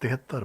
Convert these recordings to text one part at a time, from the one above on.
73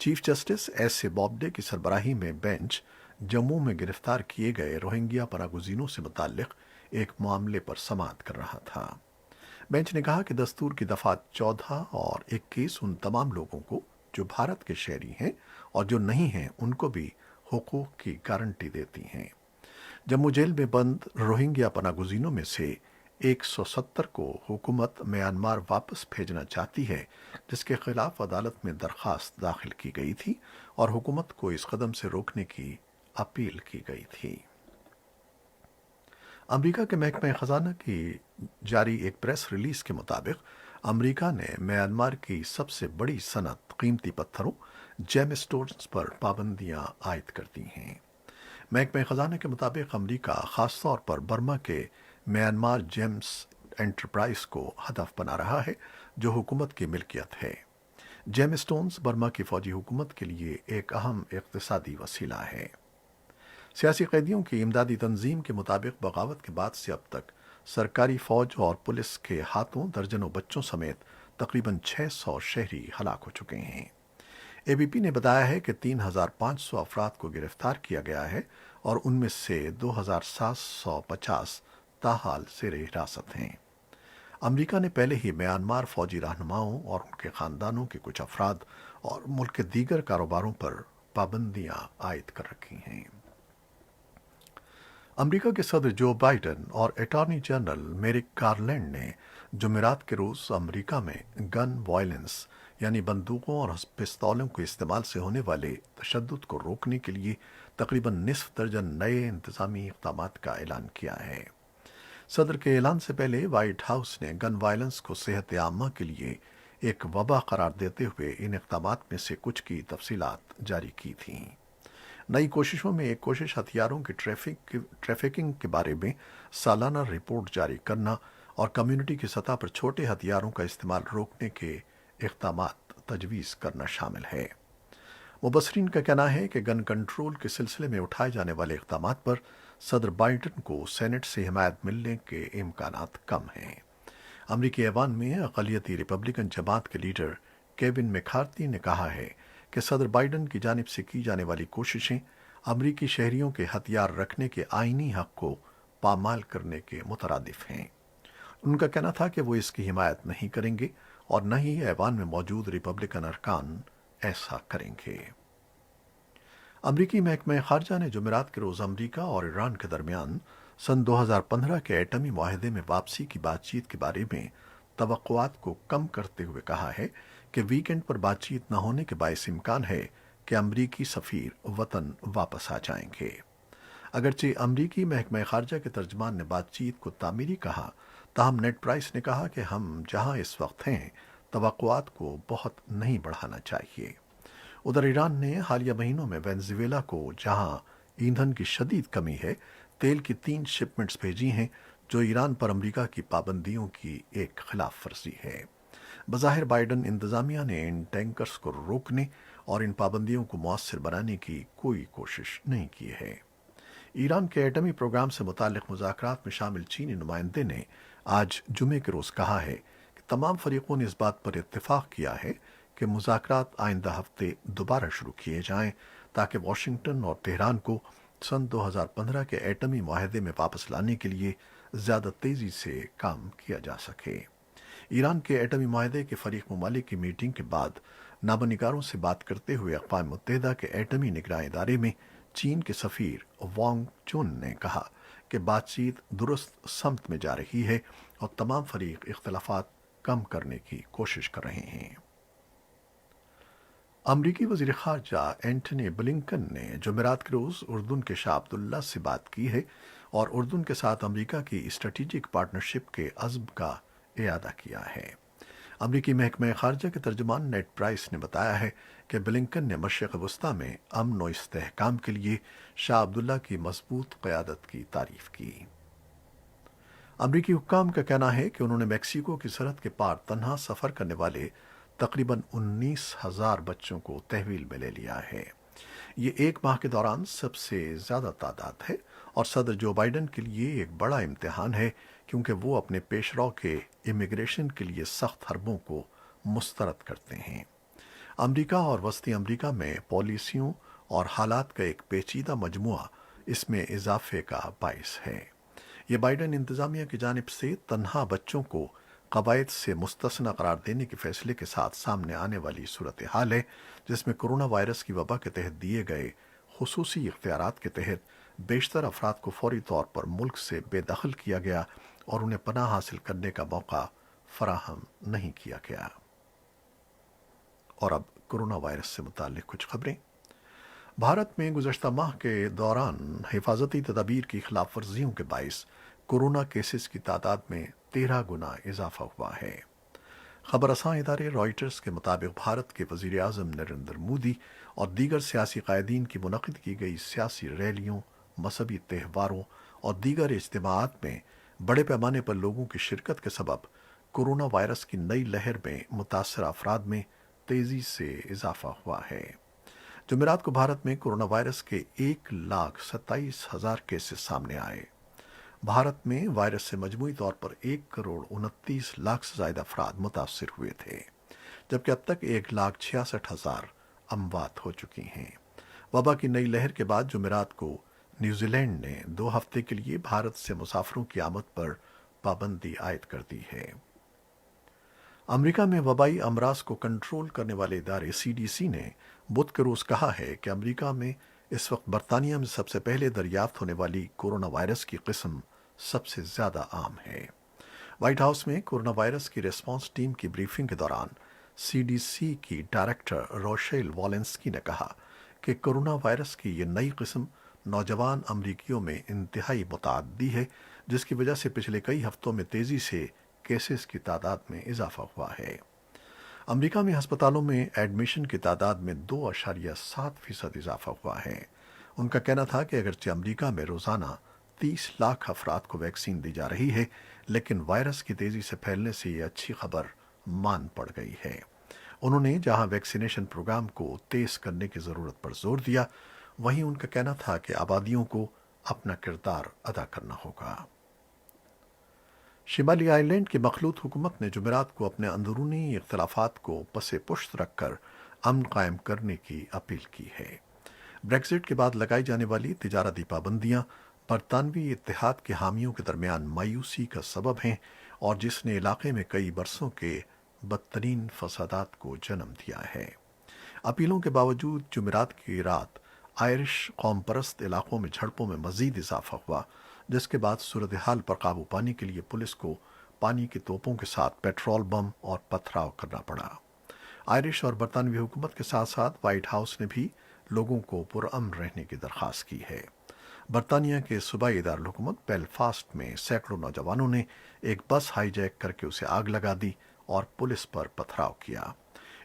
chief justice S A بابڈے کی سربراہی میں بینچ جموں میں گرفتار کیے گئے روہنگیا پناہ گزینوں سے متعلق ایک معاملے پر سماعت کر رہا تھا۔ بینچ نے کہا کہ دستور کی دفعات 14 اور 21 ان تمام لوگوں کو جو بھارت کے شہری ہیں اور جو نہیں ہیں ان کو بھی حقوق کی گارنٹی دیتی ہیں۔ جموں جیل میں بند روہنگیا پناہ گزینوں میں سے 170 کو حکومت میانمار واپس بھیجنا چاہتی ہے، جس کے خلاف عدالت میں درخواست داخل کی گئی تھی اور حکومت کو اس قدم سے روکنے کی اپیل کی گئی تھی۔ امریکہ کے محکمہ خزانہ کی جاری ایک پریس ریلیز کے مطابق امریکہ نے میانمار کی سب سے بڑی صنعت قیمتی پتھروں جیم اسٹونز پر پابندیاں عائد کر دی ہیں۔ محکمہ خزانہ کے مطابق امریکہ خاص طور پر برما کے میانمار جیمز انٹرپرائز کو ہدف بنا رہا ہے، جو حکومت کی ملکیت ہے۔ جیم اسٹونز برما کی فوجی حکومت کے لیے ایک اہم اقتصادی وسیلہ ہے۔ سیاسی قیدیوں کی امدادی تنظیم کے مطابق بغاوت کے بعد سے اب تک سرکاری فوج اور پولیس کے ہاتھوں درجنوں بچوں سمیت تقریباً 600 شہری ہلاک ہو چکے ہیں۔ اے بی پی نے بتایا ہے کہ 3,500 افراد کو گرفتار کیا گیا ہے اور ان میں سے 2,750 تاحال زیر حراست ہیں۔ امریکہ نے پہلے ہی میانمار فوجی رہنماؤں اور ان کے خاندانوں کے کچھ افراد اور ملک کے دیگر کاروباروں پر پابندیاں عائد کر رکھی ہیں۔ امریکہ کے صدر جو بائیڈن اور اٹارنی جنرل میرک گارلینڈ نے جمعرات کے روز امریکہ میں گن وائلنس یعنی بندوقوں اور پستولوں کے استعمال سے ہونے والے تشدد کو روکنے کے لیے تقریباً نصف درجن نئے انتظامی اقدامات کا اعلان کیا ہے۔ صدر کے اعلان سے پہلے وائٹ ہاؤس نے گن وائلنس کو صحت عامہ کے لیے ایک وبا قرار دیتے ہوئے ان اقدامات میں سے کچھ کی تفصیلات جاری کی تھیں۔ نئی کوششوں میں ایک کوشش ہتھیاروں کی ٹریفکنگ کے بارے میں سالانہ رپورٹ جاری کرنا اور کمیونٹی کی سطح پر چھوٹے ہتھیاروں کا استعمال روکنے کے اقدامات تجویز کرنا شامل ہے۔ مبصرین کا کہنا ہے کہ گن کنٹرول کے سلسلے میں اٹھائے جانے والے اقدامات پر صدر بائیڈن کو سینٹ سے حمایت ملنے کے امکانات کم ہیں۔ امریکی ایوان میں اقلیتی ریپبلکن جماعت کے لیڈر کیون میکارتھی نے کہا ہے کہ صدر بائیڈن کی جانب سے کی جانے والی کوششیں امریکی شہریوں کے ہتھیار رکھنے کے آئینی حق کو پامال کرنے کے مترادف ہیں۔ ان کا کہنا تھا کہ وہ اس کی حمایت نہیں کریں گے اور نہ ہی ایوان میں موجود ریپبلکن ارکان ایسا کریں گے۔ امریکی محکمہ خارجہ نے جمعرات کے روز امریکہ اور ایران کے درمیان سن 2015 کے ایٹمی معاہدے میں واپسی کی بات چیت کے بارے میں توقعات کو کم کرتے ہوئے کہا ہے کہ ویکنڈ پر بات چیت نہ ہونے کے باعث امکان ہے کہ امریکی سفیر وطن واپس آ جائیں گے۔ اگرچہ امریکی محکمہ خارجہ کے ترجمان نے بات چیت کو تعمیری کہا، تاہم نیڈ پرائس نے کہا کہ ہم جہاں اس وقت ہیں توقعات کو بہت نہیں بڑھانا چاہیے۔ ادھر ایران نے حالیہ مہینوں میں وینزویلا کو جہاں ایندھن کی شدید کمی ہے، تیل کی 3 شپمنٹس بھیجی ہیں، جو ایران پر امریکہ کی پابندیوں کی ایک خلاف ورزی ہے۔ بظاہر بائیڈن انتظامیہ نے ان ٹینکرز کو روکنے اور ان پابندیوں کو مؤثر بنانے کی کوئی کوشش نہیں کی ہے۔ ایران کے ایٹمی پروگرام سے متعلق مذاکرات میں شامل چینی نمائندے نے آج جمعے کے روز کہا ہے کہ تمام فریقوں نے اس بات پر اتفاق کیا ہے کہ مذاکرات آئندہ ہفتے دوبارہ شروع کیے جائیں تاکہ واشنگٹن اور تہران کو سن 2015 کے ایٹمی معاہدے میں واپس لانے کے لیے زیادہ تیزی سے کام کیا جا سکے۔ ایران کے ایٹمی معاہدے کے فریق ممالک کی میٹنگ کے بعد نامہ نگاروں سے بات کرتے ہوئے اقوام متحدہ کے ایٹمی نگراں ادارے میں چین کے سفیر وانگ چون نے کہا کہ بات چیت درست سمت میں جا رہی ہے اور تمام فریق اختلافات کم کرنے کی کوشش کر رہے ہیں۔ امریکی وزیر خارجہ اینٹنی بلنکن نے جمعرات کے روز اردن کے شاہ عبداللہ سے بات کی ہے اور اردن کے ساتھ امریکہ کی اسٹریٹجک پارٹنرشپ کے عزم کا اعادہ کیا ہے۔ امریکی محکمہ خارجہ کے ترجمان نیڈ پرائس نے بتایا ہے کہ بلنکن نے مشرق وسطیٰ میں امن و استحکام کے لیے شاہ عبداللہ کی مضبوط قیادت کی تعریف کی۔ امریکی حکام کا کہنا ہے کہ انہوں نے میکسیکو کی سرحد کے پار تنہا سفر کرنے والے تقریباً 19,000 بچوں کو تحویل میں لے لیا ہے۔ یہ ایک ماہ کے دوران سب سے زیادہ تعداد ہے اور صدر جو بائیڈن کے لیے ایک بڑا امتحان ہے، کیونکہ وہ اپنے پیش رو کے امیگریشن کے لیے سخت حربوں کو مسترد کرتے ہیں۔ امریکہ اور وسطی امریکہ میں پالیسیوں اور حالات کا ایک پیچیدہ مجموعہ اس میں اضافے کا باعث ہے۔ یہ بائیڈن انتظامیہ کی جانب سے تنہا بچوں کو قواعد سے مستثنی قرار دینے کے فیصلے کے ساتھ سامنے آنے والی صورتحال ہے، جس میں کرونا وائرس کی وبا کے تحت دیے گئے خصوصی اختیارات کے تحت بیشتر افراد کو فوری طور پر ملک سے بے دخل کیا گیا اور انہیں پناہ حاصل کرنے کا موقع فراہم نہیں کیا گیا۔ اور اب کرونا وائرس سے متعلق کچھ خبریں۔ بھارت میں گزشتہ ماہ کے دوران حفاظتی تدابیر کی خلاف ورزیوں کے باعث کورونا کیسز کی تعداد میں 13 گنا اضافہ ہوا ہے۔ خبر رساں ادارے رائٹرز کے مطابق بھارت کے وزیر اعظم نریندر مودی اور دیگر سیاسی قائدین کی منعقد کی گئی سیاسی ریلیوں، مذہبی تہواروں اور دیگر اجتماعات میں بڑے پیمانے پر لوگوں کی شرکت کے سبب کورونا وائرس کی نئی لہر میں متاثرہ افراد میں تیزی سے اضافہ ہوا ہے۔ جمعرات کو بھارت میں کورونا وائرس کے 1,27,000 کیسز سامنے آئے۔ بھارت میں وائرس سے مجموعی طور پر 1,29,00,000 سے زائد افراد متاثر ہوئے تھے، جبکہ اب تک 1,66,000 اموات ہو چکی ہیں۔ وبا کی نئی لہر کے بعد جمعرات کو نیوزی لینڈ نے 2 ہفتے کے لیے بھارت سے مسافروں کی آمد پر پابندی عائد کر دی ہے۔ امریکہ میں وبائی امراض کو کنٹرول کرنے والے ادارے CDC نے بدھ کے روز کہا ہے کہ امریکہ میں اس وقت برطانیہ میں سب سے پہلے دریافت ہونے والی کورونا وائرس کی قسم سب سے زیادہ عام ہے۔ وائٹ ہاؤس میں کورونا وائرس کی ریسپانس ٹیم کی بریفنگ کے دوران CDC کی ڈائریکٹر روشیل والنسکی نے کہا کہ کورونا وائرس کی یہ نئی قسم نوجوان امریکیوں میں انتہائی متعدی ہے، جس کی وجہ سے پچھلے کئی ہفتوں میں تیزی سے کیسز کی تعداد میں اضافہ ہوا ہے۔ امریکہ میں ہسپتالوں میں ایڈمیشن کی تعداد میں 2.7% اضافہ ہوا ہے۔ ان کا کہنا تھا کہ اگرچہ امریکہ میں روزانہ 30 لاکھ افراد کو ویکسین دی جا رہی ہے، لیکن وائرس کی تیزی سے پھیلنے سے یہ اچھی خبر مان پڑ گئی ہے۔ انہوں نے جہاں ویکسینیشن پروگرام کو تیز کرنے کی ضرورت پر زور دیا، وہیں ان کا کہنا تھا کہ آبادیوں کو اپنا کردار ادا کرنا ہوگا۔ شمالی آئرلینڈ کی مخلوط حکومت نے جمعرات کو اپنے اندرونی اختلافات کو پس پشت رکھ کر امن قائم کرنے کی اپیل کی ہے۔ بریگزٹ کے بعد لگائی جانے والی تجارتی پابندیاں برطانوی اتحاد کے حامیوں کے درمیان مایوسی کا سبب ہیں اور جس نے علاقے میں کئی برسوں کے بدترین فسادات کو جنم دیا ہے۔ اپیلوں کے باوجود جمعرات کی رات آئرش قوم پرست علاقوں میں جھڑپوں میں مزید اضافہ ہوا، جس کے بعد صورتحال پر قابو پانے کے لیے پولیس کو پانی کی توپوں کے ساتھ پیٹرول بم اور پتھراؤ کرنا پڑا۔ آئرش اور برطانوی حکومت کے ساتھ ساتھ وائٹ ہاؤس نے بھی لوگوں کو پرامن رہنے کی درخواست کی ہے۔ برطانیہ کے صوبائی دارالحکومت بیلفاسٹ میں سینکڑوں نوجوانوں نے ایک بس ہائی جیک کر کے اسے آگ لگا دی اور پولیس پر پتھراؤ کیا۔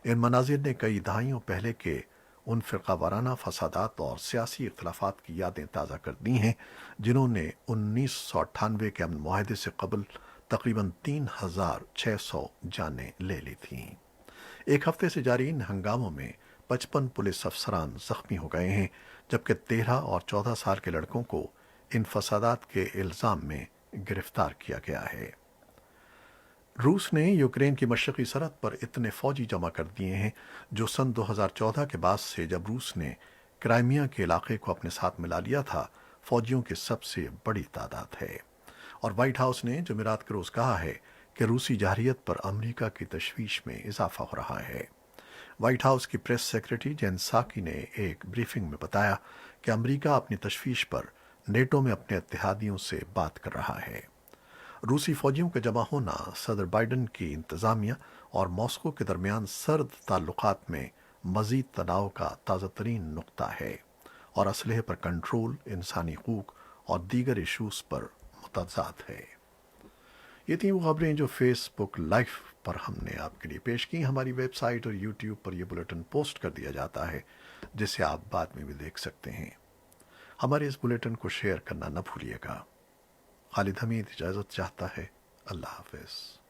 ان مناظر نے کئی دہائیوں پہلے کے ان فرقہ وارانہ فسادات اور سیاسی اختلافات کی یادیں تازہ کر دی ہیں جنہوں نے 1998 کے امن معاہدے سے قبل تقریباً 3,600 جانیں لے لی تھیں۔ ایک ہفتے سے جاری ان ہنگاموں میں 55 پولیس افسران زخمی ہو گئے ہیں، جبکہ 13 اور 14 سال کے لڑکوں کو ان فسادات کے الزام میں گرفتار کیا گیا ہے۔ روس نے یوکرین کی مشرقی سرحد پر اتنے فوجی جمع کر دیے ہیں جو سن 2014 کے بعد سے جب روس نے کرائمیا کے علاقے کو اپنے ساتھ ملا لیا تھا، فوجیوں کی سب سے بڑی تعداد ہے۔ اور وائٹ ہاؤس نے جمعرات کے روز کہا ہے کہ روسی جارحیت پر امریکہ کی تشویش میں اضافہ ہو رہا ہے۔ وائٹ ہاؤس کی پریس سیکرٹری جین ساکی نے ایک بریفنگ میں بتایا کہ امریکہ اپنی تشویش پر نیٹو میں اپنے اتحادیوں سے بات کر رہا ہے۔ روسی فوجیوں کا جمع ہونا صدر بائیڈن کی انتظامیہ اور ماسکو کے درمیان سرد تعلقات میں مزید تناؤ کا تازہ ترین نقطہ ہے اور اسلحے پر کنٹرول، انسانی حقوق اور دیگر ایشوز پر متضاد ہے۔ یہ تھیں وہ خبریں جو فیس بک لائیو پر ہم نے آپ کے لیے پیش کی۔ ہماری ویب سائٹ اور یوٹیوب پر یہ بلیٹن پوسٹ کر دیا جاتا ہے جسے آپ بعد میں بھی دیکھ سکتے ہیں۔ ہمارے اس بلیٹن کو شیئر کرنا نہ بھولیے گا۔ خالد حمید اجازت چاہتا ہے۔ اللہ حافظ۔